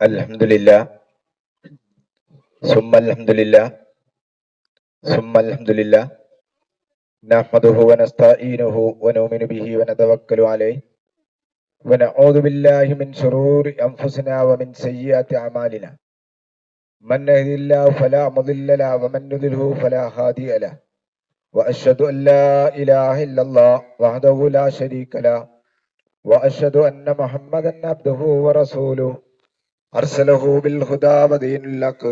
Alhamdulillah, summa alhamdulillah, summa alhamdulillah. Nahmaduhu wa nasta'inuhu wa nu'minu bihi wa natawakkalu alayhi wa na'udhu billahi min shururi anfusina wa min sayyiati a'malina. Man yahdihillahu fala mudilla lahu wa man yudlilhu fala hadiya lahu. Wa ashhadu an la ilaha illallah wahdahu la sharika lahu wa ashhadu anna Muhammadan abduhu wa rasuluhu. أرسله بالهدى ودين الحق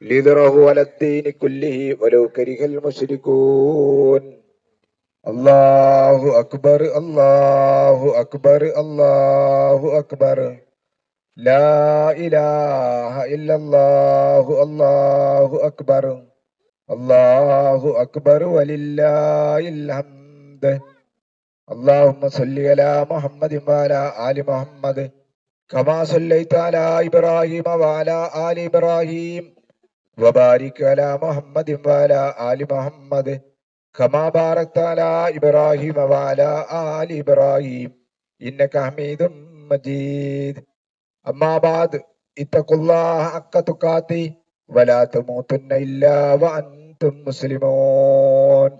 ليظهره على الدين كله ولو كره المشركون. الله أكبر الله أكبر الله أكبر لا إله إلا الله الله أكبر الله أكبر ولله الحمد. اللهم صل على محمد وعلى آل محمد كما صليت على إبراهيم وعلى آل إبراهيم وبارك على محمد وعلى آل محمد كما باركت على إبراهيم وعلى آل إبراهيم إنك حميد مجيد. أما بعد اتقوا الله حق تقاته ولا تموتن إلا وأنتم مسلمون.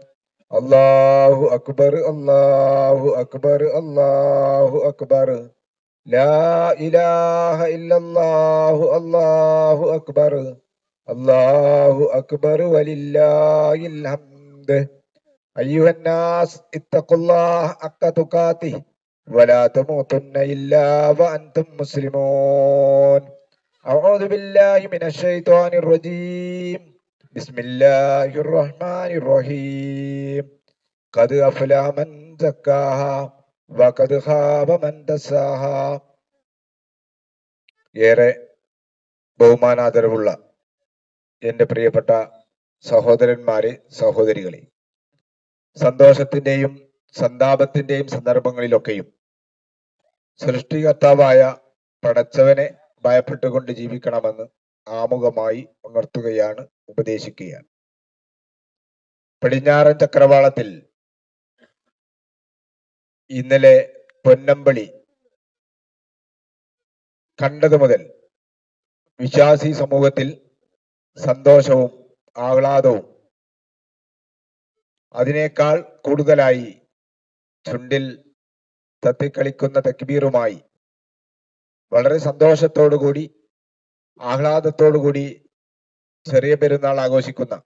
الله أكبر الله أكبر الله أكبر لا إله إلا الله الله أكبر الله أكبر ولله الحمد. أيها الناس اتقوا الله حق تقاته ولا تموتن إلا وأنتم مسلمون. أعوذ بالله من الشيطان الرجيم. بسم الله الرحمن الرحيم. قد أفلح من زكاها വഖദ് ഖാബ മൻ ദസ്സാഹ. ഏറെ ബഹുമാനാദരവുള്ള എൻ്റെ പ്രിയപ്പെട്ട സഹോദരന്മാരെ, സഹോദരികളെ, സന്തോഷത്തിന്റെയും സന്താപത്തിന്റെയും സന്ദർഭങ്ങളിലൊക്കെയും സൃഷ്ടികർത്താവായ പടച്ചവനെ ഭയപ്പെട്ടുകൊണ്ട് ജീവിക്കണമെന്ന് ആമുഖമായി ഉണർത്തുകയാണ്, ഉപദേശിക്കുകയാണ്. പടിഞ്ഞാറൻ ചക്രവാളത്തിൽ ഇന്നലെ പൊന്നമ്പളി കണ്ടത് മുതൽ വിശ്വാസി സമൂഹത്തിൽ സന്തോഷവും ആഹ്ലാദവും, അതിനേക്കാൾ കൂടുതലായി ചുണ്ടിൽ തത്തിക്കളിക്കുന്ന തക്ബീറുമായി വളരെ സന്തോഷത്തോടുകൂടി ആഹ്ലാദത്തോടുകൂടി ചെറിയ പെരുന്നാൾ ആഘോഷിക്കുന്ന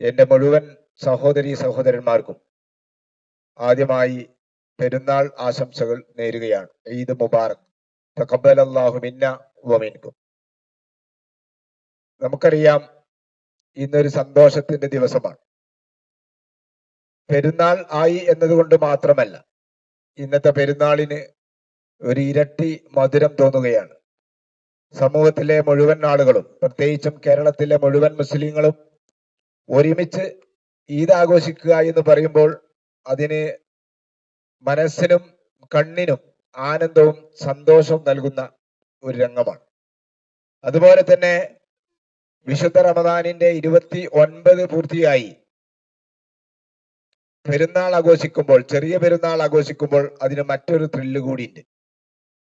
എൻ്റെ മുഴുവൻ സഹോദരീ സഹോദരന്മാർക്കും ആദ്യമായി പെരുന്നാൾ ആശംസകൾ നേരുകയാണ്. ഈദ് മുബാറക്, തഖബ്ബലല്ലാഹു മിന്ന വ മിൻകും. നമുക്കറിയാം, ഇന്നൊരു സന്തോഷത്തിന്റെ ദിവസമാണ്. പെരുന്നാൾ ആയി എന്നതുകൊണ്ട് മാത്രമല്ല, ഇന്നത്തെ പെരുന്നാളിന് ഒരു ഇരട്ടി മധുരം തോന്നുകയാണ്. സമൂഹത്തിലെ മുഴുവൻ ആളുകളും, പ്രത്യേകിച്ചും കേരളത്തിലെ മുഴുവൻ മുസ്ലിങ്ങളും ഒരുമിച്ച് ഈദ് ആഘോഷിക്കുക എന്ന് പറയുമ്പോൾ അതിന് മനസ്സിനും കണ്ണിനും ആനന്ദവും സന്തോഷവും നൽകുന്ന ഒരു രംഗമാണ്. അതുപോലെ തന്നെ വിശുദ്ധ റമദാനിന്റെ 29 പൂർത്തിയായി പെരുന്നാൾ ആഘോഷിക്കുമ്പോൾ, ചെറിയ പെരുന്നാൾ ആഘോഷിക്കുമ്പോൾ അതിന് മറ്റൊരു ത്രില്ല് കൂടിയുണ്ട്.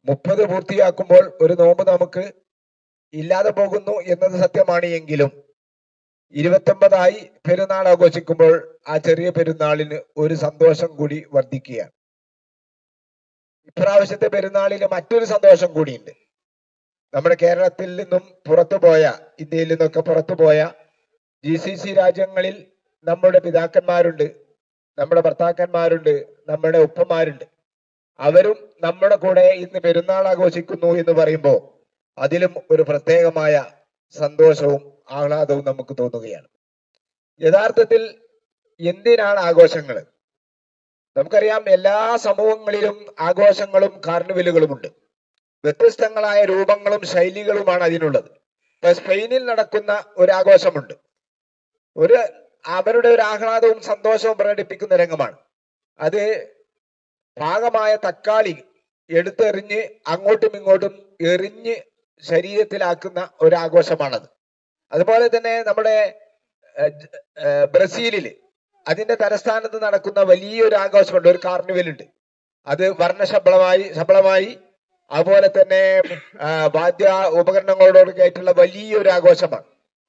30 പൂർത്തിയാക്കുമ്പോൾ ഒരു നോമ്പ് നമുക്ക് ഇല്ലാതെ പോകുന്നു എന്നത് സത്യമാണ്. എങ്കിലും 29 പെരുന്നാൾ ആഘോഷിക്കുമ്പോൾ ആ ചെറിയ പെരുന്നാളിന് ഒരു സന്തോഷം കൂടി വർദ്ധിക്കുകയാണ്. ഇപ്രാവശ്യത്തെ പെരുന്നാളിന് മറ്റൊരു സന്തോഷം കൂടിയുണ്ട്. നമ്മുടെ കേരളത്തിൽ നിന്നും പുറത്തുപോയ, ഇന്ത്യയിൽ നിന്നൊക്കെ പുറത്തുപോയ GCC രാജ്യങ്ങളിൽ നമ്മുടെ പിതാക്കന്മാരുണ്ട്, നമ്മുടെ ഭർത്താക്കന്മാരുണ്ട്, നമ്മുടെ ഉപ്പമാരുണ്ട്. അവരും നമ്മുടെ കൂടെ ഇന്ന് പെരുന്നാൾ ആഘോഷിക്കുന്നു എന്ന് പറയുമ്പോൾ അതിലും ഒരു പ്രത്യേകമായ സന്തോഷവും ആഹ്ലാദവും നമുക്ക് തോന്നുകയാണ്. യഥാർത്ഥത്തിൽ എന്തിനാണ് ആഘോഷങ്ങൾ? നമുക്കറിയാം, എല്ലാ സമൂഹങ്ങളിലും ആഘോഷങ്ങളും കാർണിവലുകളുമുണ്ട്. വ്യത്യസ്തങ്ങളായ രൂപങ്ങളും ശൈലികളുമാണ് അതിനുള്ളത്. ഇപ്പൊ സ്പെയിനിൽ നടക്കുന്ന ഒരു ആഘോഷമുണ്ട്. അവരുടെ ഒരു ആഹ്ലാദവും സന്തോഷവും പ്രകടിപ്പിക്കുന്ന രംഗമാണ് അത്. പാകമായ തക്കാളി എടുത്തെറിഞ്ഞ് അങ്ങോട്ടും ഇങ്ങോട്ടും എറിഞ്ഞ് ശരീരത്തിലാക്കുന്ന ഒരു ആഘോഷമാണത്. അതുപോലെ തന്നെ നമ്മുടെ ബ്രസീലില് അതിന്റെ തലസ്ഥാനത്ത് നടക്കുന്ന വലിയൊരു ആഘോഷമുണ്ട്, ഒരു കാർണിവൽ ഉണ്ട്. അത് വർണ്ണശബളമായി അതുപോലെ തന്നെ വാദ്യ ഉപകരണങ്ങളോടൊക്കെ ആയിട്ടുള്ള വലിയൊരു ആഘോഷമാണ്.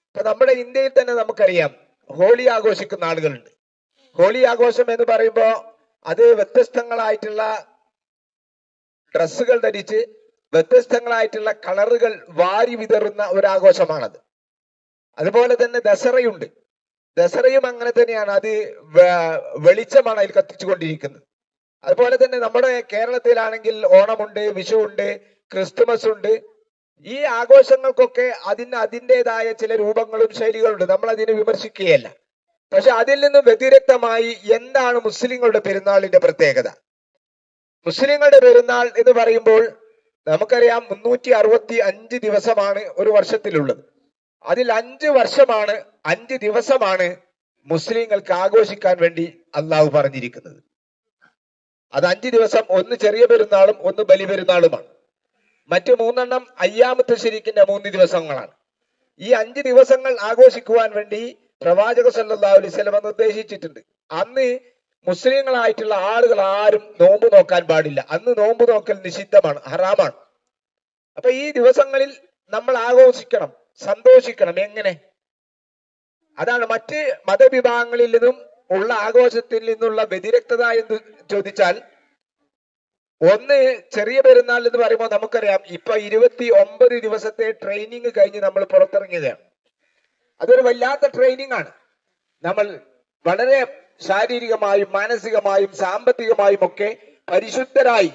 ഇപ്പൊ നമ്മുടെ ഇന്ത്യയിൽ തന്നെ നമുക്കറിയാം ഹോളി ആഘോഷിക്കുന്ന ആളുകളുണ്ട്. ഹോളി ആഘോഷം എന്ന് പറയുമ്പോ അത് വ്യത്യസ്തങ്ങളായിട്ടുള്ള ഡ്രസ്സുകൾ ധരിച്ച് വ്യത്യസ്തങ്ങളായിട്ടുള്ള കളറുകൾ വാരി വിതറുന്ന ഒരു ആഘോഷമാണത്. അതുപോലെ തന്നെ ദസറയുണ്ട്. ദസറയും അങ്ങനെ തന്നെയാണ്. അത് വെളിച്ചമാണ് അതിൽ കത്തിച്ചുകൊണ്ടിരിക്കുന്നത്. അതുപോലെ തന്നെ നമ്മുടെ കേരളത്തിലാണെങ്കിൽ ഓണമുണ്ട്, വിഷു ഉണ്ട്, ക്രിസ്തുമസ് ഉണ്ട്. ഈ ആഘോഷങ്ങൾക്കൊക്കെ അതിൻ്റെതായ ചില രൂപങ്ങളും ശൈലികളുണ്ട്. നമ്മൾ അതിനെ വിമർശിക്കുകയല്ല. പക്ഷെ അതിൽ നിന്നും വ്യതിരിക്തമായി എന്താണ് മുസ്ലിങ്ങളുടെ പെരുന്നാളിന്റെ പ്രത്യേകത? മുസ്ലിങ്ങളുടെ പെരുന്നാൾ എന്ന് പറയുമ്പോൾ നമുക്കറിയാം 365 ദിവസമാണ് ഒരു വർഷത്തിലുള്ളത്. അതിൽ 5 ദിവസമാണ് മുസ്ലിങ്ങൾക്ക് ആഘോഷിക്കാൻ വേണ്ടി അള്ളാഹു പറഞ്ഞിരിക്കുന്നത്. അത് 5 ദിവസം, ഒന്ന് ചെറിയ പെരുന്നാളും ഒന്ന് ബലി പെരുന്നാളുമാണ്. മറ്റു 3 അയ്യാമത്ത് ശരീക്കിന്റെ 3 ദിവസങ്ങളാണ്. ഈ 5 ദിവസങ്ങൾ ആഘോഷിക്കുവാൻ വേണ്ടി പ്രവാചക സല്ലല്ലാഹു അലൈഹി വസല്ലം നിർദ്ദേശിച്ചിട്ടുണ്ട്. അന്ന് മുസ്ലിങ്ങളായിട്ടുള്ള ആളുകൾ ആരും നോമ്പ് നോക്കാൻ പാടില്ല. അന്ന് നോമ്പ് നോക്കൽ നിഷിദ്ധമാണ്, ഹറാമാണ്. അപ്പൊ ഈ ദിവസങ്ങളിൽ നമ്മൾ ആഘോഷിക്കണം, സന്തോഷിക്കണം. എങ്ങനെ? അതാണ് മറ്റ് മതവിഭാഗങ്ങളിൽ നിന്നും ഉള്ള ആഘോഷത്തിൽ നിന്നുള്ള വ്യതിരക്തത എന്ന് ചോദിച്ചാൽ, ഒന്ന് ചെറിയ പെരുന്നാൾ എന്ന് പറയുമ്പോൾ നമുക്കറിയാം ഇപ്പൊ 29 ദിവസത്തെ ട്രെയിനിങ് കഴിഞ്ഞ് നമ്മൾ പുറത്തിറങ്ങിയതാണ്. അതൊരു വല്ലാത്ത ട്രെയിനിങ് ആണ്. നമ്മൾ വളരെ ശാരീരികമായും മാനസികമായും സാമ്പത്തികമായും ഒക്കെ പരിശുദ്ധരായി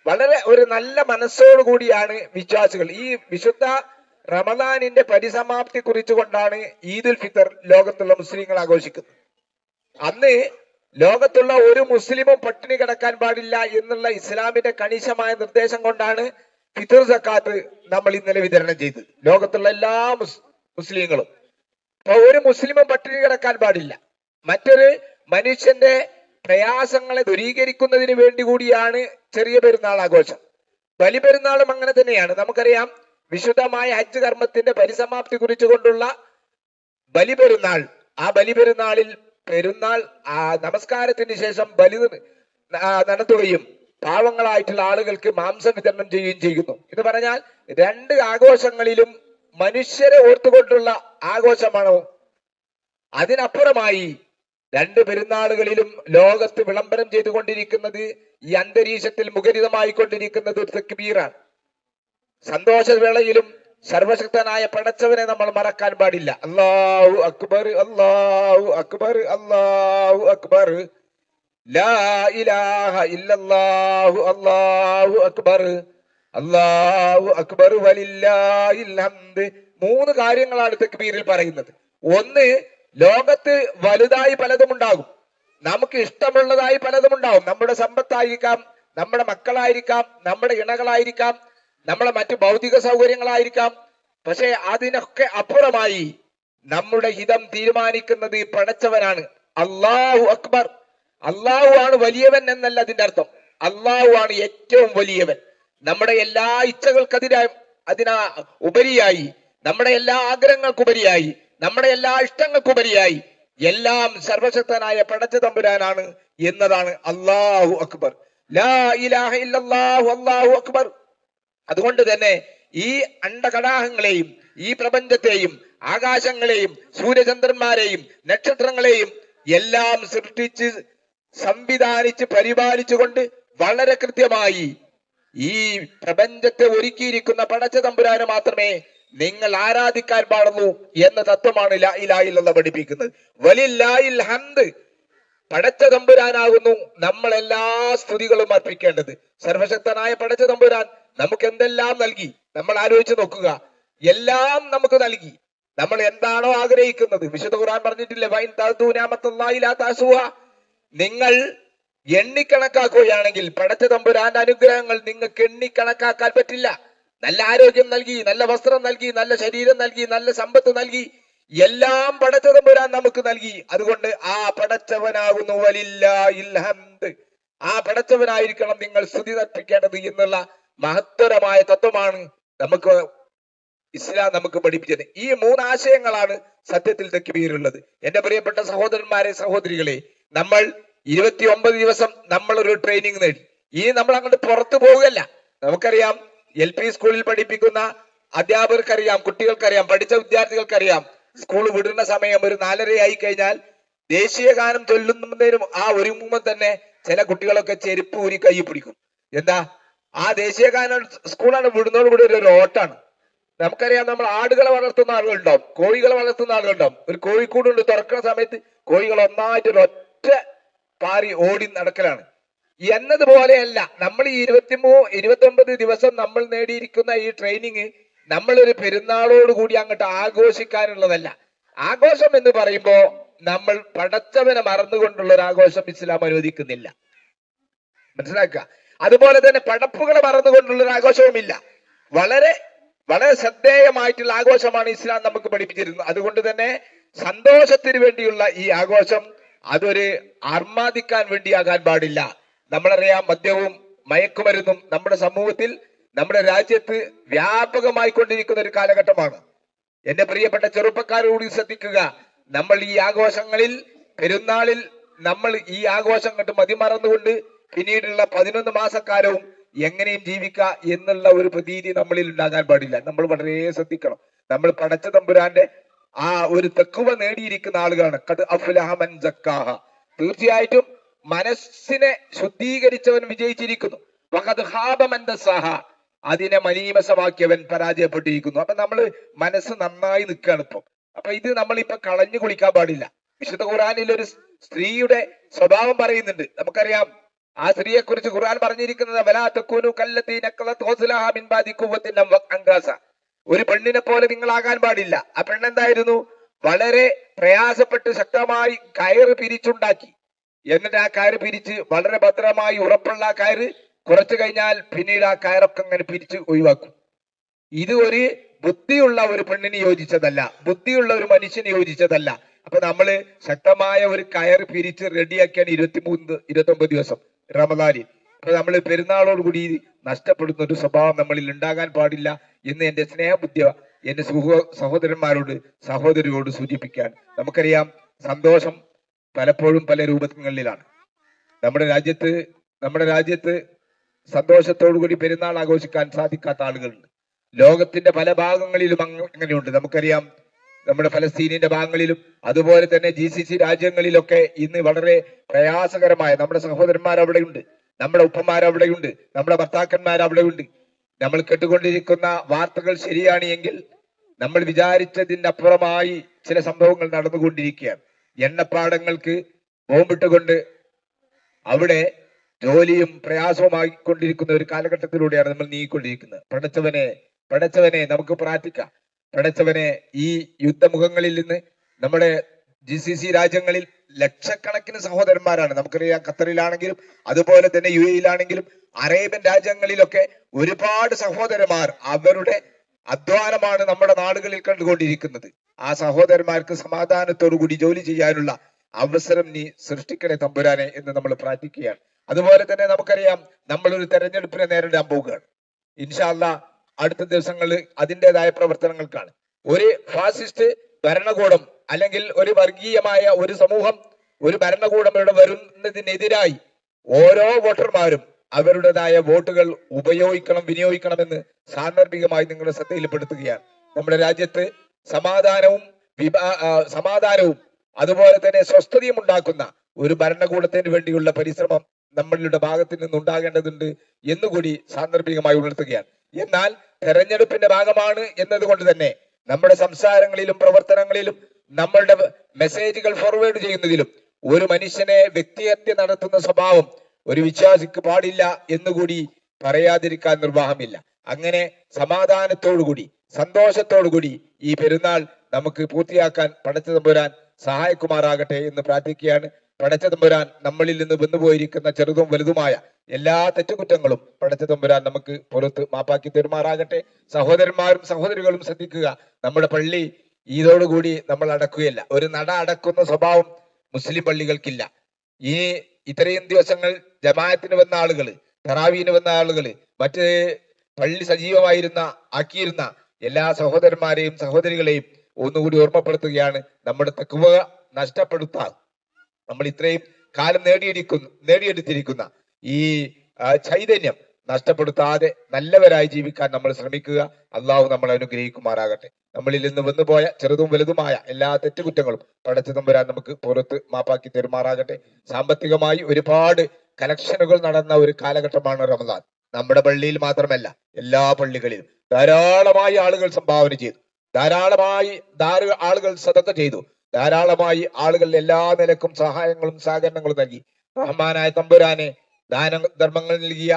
വളരെ ഒരു നല്ല മനസ്സോടുകൂടിയാണ് വിശ്വാസികൾ ഈ വിശുദ്ധ റമദാനിന്റെ പരിസമാപ്തി കുറിച്ചുകൊണ്ടാണ് ഈദുൽ ഫിത്തർ ലോകത്തുള്ള മുസ്ലിങ്ങൾ ആഘോഷിക്കുന്നത്. അന്ന് ലോകത്തുള്ള ഒരു മുസ്ലിമും പട്ടിണി കിടക്കാൻ പാടില്ല എന്നുള്ള ഇസ്ലാമിന്റെ കണിശമായ നിർദ്ദേശം കൊണ്ടാണ് ഫിത്തർ സക്കാത്ത് നമ്മൾ ഇന്നലെ വിതരണം ചെയ്തത്. ലോകത്തുള്ള എല്ലാ മുസ്ലിങ്ങളും. അപ്പൊ ഒരു മുസ്ലിമും പട്ടിണി കിടക്കാൻ പാടില്ല. മറ്റൊരു മനുഷ്യന്റെ പ്രയാസങ്ങളെ ദൂരീകരിക്കുന്നതിന് വേണ്ടി കൂടിയാണ് ചെറിയ പെരുന്നാൾ ആഘോഷം. ബലി പെരുന്നാളും അങ്ങനെ തന്നെയാണ്. നമുക്കറിയാം വിശുദ്ധമായ ഹജ്ജ് കർമ്മത്തിന്റെ പരിസമാപ്തി കുറിച്ചുകൊണ്ടുള്ള ബലി പെരുന്നാൾ. ആ ബലി പെരുന്നാളിൽ പെരുന്നാൾ നമസ്കാരത്തിന് ശേഷം ബലി നടത്തുകയും പാവങ്ങളായിട്ടുള്ള ആളുകൾക്ക് മാംസം വിതരണം ചെയ്യുകയും ചെയ്യുന്നു. എന്ന് പറഞ്ഞാൽ 2 ആഘോഷങ്ങളിലും മനുഷ്യരെ ഓർത്തുകൊണ്ടുള്ള ആഘോഷമാണോ? അതിനപ്പുറമായി 2 പെരുന്നാളുകളിലും ലോകത്ത് വിളംബരം ചെയ്തുകൊണ്ടിരിക്കുന്നത്, ഈ അന്തരീക്ഷത്തിൽ മുഖരിതമായി കൊണ്ടിരിക്കുന്നത് ഒരു തക്ബീറാണ്. സന്തോഷവേളയിലും സർവശക്തനായ പടച്ചവനെ നമ്മൾ മറക്കാൻ പാടില്ല. അല്ലാഹു അക്ബർ, അല്ലാഹു അക്ബർ, അല്ലാഹു അക്ബർ, ലാ ഇലാഹ ഇല്ലല്ലാഹു, അല്ലാഹു അക്ബർ, അല്ലാഹു അക്ബർ വലില്ലാഹിൽ ഹംദ്. 3 കാര്യങ്ങളാണ് തക്ബീറിൽ പറയുന്നത്. ഒന്ന്, ലോകത്ത് വലുതായി പലതും ഉണ്ടാകും, നമുക്ക് ഇഷ്ടമുള്ളതായി പലതും ഉണ്ടാവും. നമ്മുടെ സമ്പത്തായിരിക്കാം, നമ്മുടെ മക്കളായിരിക്കാം, നമ്മുടെ ഇണകളായിരിക്കാം, നമ്മളെ മറ്റു ഭൗതിക സൗകര്യങ്ങളായിരിക്കാം. പക്ഷെ അതിനൊക്കെ അപ്പുറമായി നമ്മുടെ ഹിതം തീരുമാനിക്കുന്നത് പടച്ചവനാണ്. അല്ലാഹു അക്ബർ. അല്ലാഹു ആണ് വലിയവൻ എന്നല്ല അതിന്റെ അർത്ഥം. അല്ലാഹു ആണ് ഏറ്റവും വലിയവൻ. നമ്മുടെ എല്ലാ അതിനാ ഉപരിയായി, നമ്മുടെ എല്ലാ ആഗ്രഹങ്ങൾക്കുപരിയായി, നമ്മുടെ എല്ലാ ഇഷ്ടങ്ങൾക്കുപരിയായി എല്ലാം സർവശക്തനായ പടച്ച തമ്പുരാനാണ് എന്നതാണ് അല്ലാഹു അക്ബർ. ലാ ഇലാഹ ഇല്ലല്ലാഹു, അല്ലാഹു അക്ബർ. അതുകൊണ്ട് തന്നെ ഈ അണ്ടകടാഹങ്ങളെയും ഈ പ്രപഞ്ചത്തെയും ആകാശങ്ങളെയും സൂര്യചന്ദ്രന്മാരെയും നക്ഷത്രങ്ങളെയും എല്ലാം സൃഷ്ടിച്ച് സംവിധാനിച്ച് പരിപാലിച്ചുകൊണ്ട് വളരെ കൃത്യമായി ഈ പ്രപഞ്ചത്തെ ഒരുക്കിയിരിക്കുന്ന പടച്ച തമ്പുരാനെ മാത്രമേ നിങ്ങൾ ആരാധിക്കാൻ പാടുള്ളൂ എന്ന തത്വമാണ് ലാ ഇലാഹ ഇല്ലല്ലാഹ് പഠിപ്പിക്കുന്നത്. വലില്ലാഹിൽ ഹംദ്. പടച്ച തമ്പുരാനാകുന്നു നമ്മൾ എല്ലാ സ്തുതികളും അർപ്പിക്കേണ്ടത്. സർവശക്തനായ പടച്ച തമ്പുരാൻ നമുക്ക് എന്തെല്ലാം നൽകി നമ്മൾ ആലോചിച്ച് നോക്കുക. എല്ലാം നമുക്ക് നൽകി. നമ്മൾ എന്താണോ ആഗ്രഹിക്കുന്നത്, വിശുദ്ധ ഖുർആൻ പറഞ്ഞിട്ടില്ലേ, വൈൻ തഅദൂ നിഅമത്തല്ലാഹി ലാ തഅസുഹാ. നിങ്ങൾ എണ്ണിക്കണക്കാക്കുകയാണെങ്കിൽ പടച്ച തമ്പുരാന്റെ അനുഗ്രഹങ്ങൾ നിങ്ങൾക്ക് എണ്ണിക്കണക്കാക്കാൻ പറ്റില്ല. നല്ല ആരോഗ്യം നൽകി, നല്ല വസ്ത്രം നൽകി, നല്ല ശരീരം നൽകി, നല്ല സമ്പത്ത് നൽകി, എല്ലാം പടച്ച തമ്പുരാൻ നമുക്ക് നൽകി. അതുകൊണ്ട് ആ പടച്ചവനാകുന്നു വലില്ലാഹിൽ ഹംദ്. ആ പടച്ചവനായിരിക്കണം നിങ്ങൾ സ്തുതി അർപ്പിക്കേണ്ടത് എന്നുള്ള മഹത്തരമായ തത്വമാണ് നമുക്ക് ഇസ്ലാം നമുക്ക് പഠിപ്പിച്ചത്. ഈ 3 ആശയങ്ങളാണ് സത്യത്തിൽ തക്ബീറുള്ളത്. എന്റെ പ്രിയപ്പെട്ട സഹോദരന്മാരെ, സഹോദരികളെ, നമ്മൾ 29 ദിവസം നമ്മൾ ഒരു ട്രെയിനിങ് നേടി. ഇനി നമ്മൾ അങ്ങോട്ട് പുറത്തു പോവുകയല്ല. നമുക്കറിയാം LP സ്കൂളിൽ പഠിപ്പിക്കുന്ന അധ്യാപകർക്കറിയാം, കുട്ടികൾക്കറിയാം, പഠിച്ച വിദ്യാർത്ഥികൾക്കറിയാം, സ്കൂൾ വിടുന്ന സമയം ഒരു 4:30 ആയി കഴിഞ്ഞാൽ ദേശീയ ഗാനം ചൊല്ലുന്നതിനും ആ ഒരുങ്ങുമ്പോൾ തന്നെ ചില കുട്ടികളൊക്കെ ചെരുപ്പ് ഊരി കൈ പിടിക്കും. എന്താ? ആ ദേശീയ ഗാനം സ്കൂളാണ് വിടുന്നതോടുകൂടി ഒരു ഓട്ടാണ്. നമുക്കറിയാം, നമ്മൾ ആടുകളെ വളർത്തുന്ന ആളുകളുണ്ടാവും, കോഴികളെ വളർത്തുന്ന ആളുകളുണ്ടാവും. ഒരു കോഴിക്കൂടുണ്ട്, തുറക്കുന്ന സമയത്ത് കോഴികൾ ഒന്നായിട്ട് ഒരു ഒറ്റ പാറി ഓടി നടക്കലാണ്. എന്നതുപോലെയല്ല നമ്മൾ ഈ 29 ദിവസം നമ്മൾ നേടിയിരിക്കുന്ന ഈ ട്രെയിനിങ് നമ്മളൊരു പെരുന്നാളോട് കൂടി അങ്ങോട്ട് ആഘോഷിക്കാനുള്ളതല്ല. ആഘോഷം എന്ന് പറയുമ്പോ നമ്മൾ പടച്ചവനെ മറന്നുകൊണ്ടുള്ള ഒരു ആഘോഷം ഇസ്ലാം അനുവദിക്കുന്നില്ല, മനസ്സിലാക്കുക. അതുപോലെ തന്നെ പടപ്പുകളെ മറന്നുകൊണ്ടുള്ള ഒരു ആഘോഷവുമില്ല. വളരെ വളരെ ശ്രദ്ധേയമായിട്ടുള്ള ആഘോഷമാണ് ഇസ്ലാം നമുക്ക് പഠിപ്പിച്ചിരുന്നത്. അതുകൊണ്ട് തന്നെ സന്തോഷത്തിന് വേണ്ടിയുള്ള ഈ ആഘോഷം അതൊരു ആർമാദിക്കാൻ വേണ്ടിയാകാൻ പാടില്ല. നമ്മളറിയാം, മദ്യവും മയക്കുമരുന്നും നമ്മുടെ സമൂഹത്തിൽ, നമ്മുടെ രാജ്യത്ത് വ്യാപകമായി കൊണ്ടിരിക്കുന്ന ഒരു കാലഘട്ടമാണ്. എന്റെ പ്രിയപ്പെട്ട ചെറുപ്പക്കാരോട് ശ്രദ്ധിക്കുക, നമ്മൾ ഈ ആഘോഷങ്ങളിൽ, പെരുന്നാളിൽ നമ്മൾ ഈ ആഘോഷം കണ്ട് മതിമറന്നുകൊണ്ട് പിന്നീടുള്ള 11 മാസക്കാലവും എങ്ങനെയും ജീവിക്കുക എന്നുള്ള ഒരു പ്രതീതി നമ്മളിൽ ഉണ്ടാകാൻ പാടില്ല. നമ്മൾ വളരെ ശ്രദ്ധിക്കണം. നമ്മൾ പടച്ച തമ്പുരാന്റെ ആ ഒരു തഖ്വ നേടിയിരിക്കുന്ന ആളുകളാണ്. ഖദ് അഫ്ലഹ മൻ സക്കാഹ. തീർച്ചയായിട്ടും മനസ്സിനെ ശുദ്ധീകരിച്ചവൻ വിജയിച്ചിരിക്കുന്നു. വഖദ് ഖാബ മൻ ദസ്സാഹ. അതിനെ മലീമസമാക്കിയവൻ പരാജയപ്പെട്ടിരിക്കുന്നു. അപ്പൊ നമ്മൾ മനസ്സ് നന്നായി നിൽക്കുകയാണ് ഇപ്പൊ. അപ്പൊ ഇത് നമ്മളിപ്പൊ കളഞ്ഞു കുളിക്കാൻ പാടില്ല. വിശുദ്ധ ഖുർആനിൽ ഒരു സ്ത്രീയുടെ സ്വഭാവം പറയുന്നുണ്ട്. നമുക്കറിയാം, ആ സ്ത്രീയെ കുറിച്ച് ഖുർആൻ പറഞ്ഞിരിക്കുന്നത് വലാ തകൂനു കല്ലതീ നഖലത് ഖുസ്ലഹ മിൻ ബാദി ഖുവ്വത്തിൻ അൻകാസ. ഒരു പെണ്ണിനെ പോലെ നിങ്ങളാകാൻ പാടില്ല. ആ പെണ്ണെന്തായിരുന്നു? വളരെ പ്രയാസപ്പെട്ട് ശക്തമായി കയറ് പിരിച്ചുണ്ടാക്കി. എന്നിട്ട് ആ കയറ് പിരിച്ച് വളരെ ഭദ്രമായി ഉറപ്പുള്ള ആ കയറ് കുറച്ചു കഴിഞ്ഞാൽ പിന്നീട് ആ കയറൊക്കെ അങ്ങനെ പിരിച്ച് ഒഴിവാക്കും. ഇത് ഒരു ബുദ്ധിയുള്ള ഒരു പെണ്ണിന് യോജിച്ചതല്ല, ബുദ്ധിയുള്ള ഒരു മനുഷ്യന് യോജിച്ചതല്ല. അപ്പൊ നമ്മള് ശക്തമായ ഒരു കയറ് പിരിച്ച് റെഡിയാക്കിയാണ് 29 ദിവസം റമദാനിൽ. അപ്പൊ നമ്മൾ പെരുന്നാളോടുകൂടി നഷ്ടപ്പെടുന്ന ഒരു സ്വഭാവം നമ്മളിൽ ഉണ്ടാകാൻ പാടില്ല എന്ന് എന്റെ സ്നേഹബുദ്ധി എന്റെ സഹോദരന്മാരോട്, സഹോദരിയോട് സൂചിപ്പിക്കാൻ. നമുക്കറിയാം, സന്തോഷം പലപ്പോഴും പല രൂപങ്ങളിലാണ്. നമ്മുടെ രാജ്യത്ത് സന്തോഷത്തോടു കൂടി പെരുന്നാൾ ആഘോഷിക്കാൻ സാധിക്കാത്ത ആളുകളുണ്ട്. ലോകത്തിന്റെ പല ഭാഗങ്ങളിലും അങ്ങനെയുണ്ട്. നമുക്കറിയാം, നമ്മുടെ ഫലസ്തീനിന്റെ ഭാഗങ്ങളിലും അതുപോലെ തന്നെ GCC രാജ്യങ്ങളിലൊക്കെ ഇന്ന് വളരെ പ്രയാസകരമായ നമ്മുടെ സഹോദരന്മാർ അവിടെയുണ്ട്, നമ്മുടെ ഉപ്പമാർ അവിടെയുണ്ട്, നമ്മുടെ ഭർത്താക്കന്മാർ അവിടെയുണ്ട്. നമ്മൾ കേട്ടുകൊണ്ടിരിക്കുന്ന വാർത്തകൾ ശരിയാണ് എങ്കിൽ നമ്മൾ വിചാരിച്ചതിന്റെ അപ്പുറമായി ചില സംഭവങ്ങൾ നടന്നുകൊണ്ടിരിക്കുകയാണ്. എണ്ണപ്പാടങ്ങൾക്ക് ബോംബിട്ടുകൊണ്ട് അവിടെ ജോലിയും പ്രയാസവുമായി കൊണ്ടിരിക്കുന്ന ഒരു കാലഘട്ടത്തിലൂടെയാണ് നമ്മൾ നീങ്ങിക്കൊണ്ടിരിക്കുന്നത്. പടച്ചവനെ നമുക്ക് പ്രാർത്ഥിക്കാം. പടച്ചവനെ, ഈ യുദ്ധമുഖങ്ങളിൽ നിന്ന് നമ്മുടെ GCC രാജ്യങ്ങളിൽ ലക്ഷക്കണക്കിന് സഹോദരന്മാരാണ്. നമുക്കറിയാം, ഖത്തറിലാണെങ്കിലും അതുപോലെ തന്നെ UAE അറേബ്യൻ രാജ്യങ്ങളിലൊക്കെ ഒരുപാട് സഹോദരന്മാർ അവരുടെ അധ്വാനമാണ് നമ്മുടെ നാടുകളിൽ കണ്ടുകൊണ്ടിരിക്കുന്നത്. ആ സഹോദരന്മാർക്ക് സമാധാനത്തോടു കൂടി ജോലി ചെയ്യാനുള്ള അവസരം നീ സൃഷ്ടിക്കണേ തമ്പുരാനെ എന്ന് നമ്മൾ പ്രാർത്ഥിക്കുകയാണ്. അതുപോലെ തന്നെ നമുക്കറിയാം, നമ്മളൊരു തെരഞ്ഞെടുപ്പിനെ നേരിടാൻ പോവുകയാണ്. ഇൻഷാ അല്ലാഹ് അടുത്ത ദിവസങ്ങളിൽ അതിൻ്റെതായ പ്രവർത്തനങ്ങൾക്കാണ്. ഒരു ഫാസിസ്റ്റ് ഭരണകൂടം അല്ലെങ്കിൽ ഒരു വർഗീയമായ ഒരു സമൂഹം, ഒരു ഭരണകൂടം ഇവിടെ വരുന്നതിനെതിരായി ഓരോ വോട്ടർമാരും അവരുടേതായ വോട്ടുകൾ വിനിയോഗിക്കണമെന്ന് സാന്ദർഭികമായി നിങ്ങളുടെ ശ്രദ്ധയിൽപ്പെടുത്തുകയാണ്. നമ്മുടെ രാജ്യത്ത് സമാധാനവും അതുപോലെ തന്നെ സ്വസ്ഥതയും ഉണ്ടാക്കുന്ന ഒരു ഭരണകൂടത്തിന് വേണ്ടിയുള്ള പരിശ്രമം നമ്മളുടെ ഭാഗത്ത് നിന്നുണ്ടാകേണ്ടതുണ്ട് എന്നുകൂടി സാന്ദർഭികമായി ഉണർത്തുകയാണ്. എന്നാൽ തെരഞ്ഞെടുപ്പിന്റെ ഭാഗമാണ് എന്നതുകൊണ്ട് തന്നെ നമ്മുടെ സംസാരങ്ങളിലും പ്രവർത്തനങ്ങളിലും നമ്മളുടെ മെസ്സേജുകൾ ഫോർവേഡ് ചെയ്യുന്നതിലും ഒരു മനുഷ്യനെ വ്യക്തിഹത്യ നടത്തുന്ന സ്വഭാവം ഒരു വിശ്വാസിക്ക് പാടില്ല എന്നുകൂടി പറയാതിരിക്കാൻ നിർവാഹമില്ല. അങ്ങനെ സമാധാനത്തോടുകൂടി സന്തോഷത്തോടുകൂടി ഈ പെരുന്നാൾ നമുക്ക് പൂർത്തിയാക്കാൻ പടച്ച തമ്പുരാൻ സഹായിക്കുമാറാകട്ടെ എന്ന് പ്രാർത്ഥിക്കുകയാണ്. പടച്ച തമ്പുരാൻ നമ്മളിൽ നിന്ന് വന്നുപോയിരിക്കുന്ന ചെറുതും വലുതുമായ എല്ലാ തെറ്റുകുറ്റങ്ങളും പടച്ച തമ്പുരാൻ നമുക്ക് പുറത്ത് മാപ്പാക്കി തരുമാറാകട്ടെ. സഹോദരന്മാരും സഹോദരികളും ശ്രദ്ധിക്കുക, നമ്മുടെ പള്ളി ഇതോടുകൂടി നമ്മൾ അടക്കുകയല്ല. ഒരു നട അടക്കുന്ന സ്വഭാവം മുസ്ലിം പള്ളികൾക്കില്ല. ഈ ഇത്രയും ദിവസങ്ങൾ ജമാഅത്തിന് വന്ന ആളുകൾ, തറാവീന് വന്ന ആളുകൾ, മറ്റ് പള്ളി ആക്കിയിരുന്ന എല്ലാ സഹോദരന്മാരെയും സഹോദരികളെയും ഒന്നുകൂടി ഓർമ്മപ്പെടുത്തുകയാണ്. നമ്മുടെ തഖ്വ നഷ്ടപ്പെടുത്താൻ നമ്മൾ ഇത്രയും കാലം നേടിയെടുത്തിരിക്കുന്ന ഈ ചൈതന്യം നഷ്ടപ്പെടുത്താതെ നല്ലവരായി ജീവിക്കാൻ നമ്മൾ ശ്രമിക്കുക. അള്ളാഹു നമ്മളെ അനുഗ്രഹിക്കുമാറാകട്ടെ. നമ്മളിൽ നിന്ന് വന്നുപോയ ചെറുതും വലുതുമായ എല്ലാ തെറ്റുകുറ്റങ്ങളും പടച്ചു തമ്പുരാൻ നമുക്ക് പുറത്ത് മാപ്പാക്കി തെരുമാറാകട്ടെ. സാമ്പത്തികമായി ഒരുപാട് കലക്ഷനുകൾ നടന്ന ഒരു കാലഘട്ടമാണ് റമദാൻ. നമ്മുടെ പള്ളിയിൽ മാത്രമല്ല, എല്ലാ പള്ളികളിലും ധാരാളമായി ആളുകൾ സംഭാവന ചെയ്തു, ധാരാളമായി ആളുകൾ സദഖ ചെയ്തു, ധാരാളമായി ആളുകൾ എല്ലാ നിലക്കും സഹായങ്ങളും സഹകരണങ്ങളും നൽകി. റഹ്മാനായ തമ്പുരാനെ ദാനധർമ്മങ്ങൾ നൽകിയ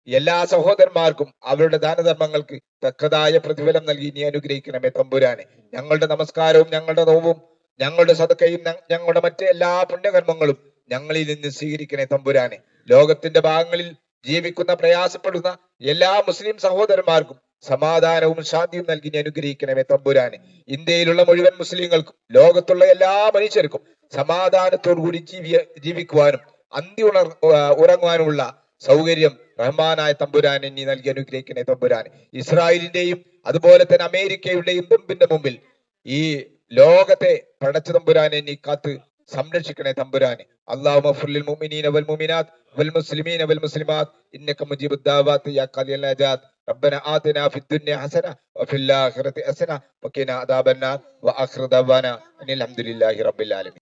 എല്ലാ സഹോദരന്മാർക്കും അവരുടെ ദാനധർമ്മങ്ങൾക്ക് തക്കതായ പ്രതിഫലം നൽകി നീ അനുഗ്രഹിക്കണമേ തമ്പുരാനെ. ഞങ്ങളുടെ നമസ്കാരവും ഞങ്ങളുടെ നോവും ഞങ്ങളുടെ സദക്കയും ഞങ്ങളുടെ മറ്റ് എല്ലാ പുണ്യകർമ്മങ്ങളും ഞങ്ങളിൽ നിന്ന് സ്വീകരിക്കണേ തമ്പുരാനെ. ലോകത്തിന്റെ ഭാഗങ്ങളിൽ ജീവിക്കുന്ന പ്രയാസപ്പെടുന്ന എല്ലാ മുസ്ലിം സഹോദരന്മാർക്കും സമാധാനവും ശാന്തിയും നൽകി നീ അനുഗ്രഹിക്കണമേ തമ്പുരാനെ. ഇന്ത്യയിലുള്ള മുഴുവൻ മുസ്ലിങ്ങൾക്കും ലോകത്തുള്ള എല്ലാ മനുഷ്യർക്കും സമാധാനത്തോടു കൂടി ജീവിക്കുവാനും ഉറങ്ങുവാനുമുള്ള സൗകര്യം റഹ്മാനായ തമ്പുരാനെ നീ നൽകി അനുഗ്രഹിക്കണേ തമ്പുരാനെ. ഇസ്രായേലിന്റെയും അതുപോലെ തന്നെ അമേരിക്കയുടെയും ബമ്പിന്റെ മുമ്പിൽ ഈ ലോകത്തെ പടച്ച തമ്പുരാനെ നീ കാത്ത് സംരക്ഷിക്കണേ തമ്പുരാനെ. അല്ലാഹുമ്മ ഫിൽ മുഅ്മിനീന വൽ മുഅ്മിനാത്ത് വൽ മുസ്ലിമീന വൽ മുസ്ലിമാത്ത് ഇന്നക മുജീബുദ് ദഅവാത്ത് യാ ഖാദിയൽ നജാത്ത്. റബ്ബന ആതിനാ ഫിദ് ദുനിയ ഹസന വഫിൽ ആഖിറതി ഹസന വഖിനാ അദാബന്നാർ വആഖിറു ദഅവാനാ അനിൽ ഹംദുലില്ലാഹി റബ്ബിൽ ആലമീൻ.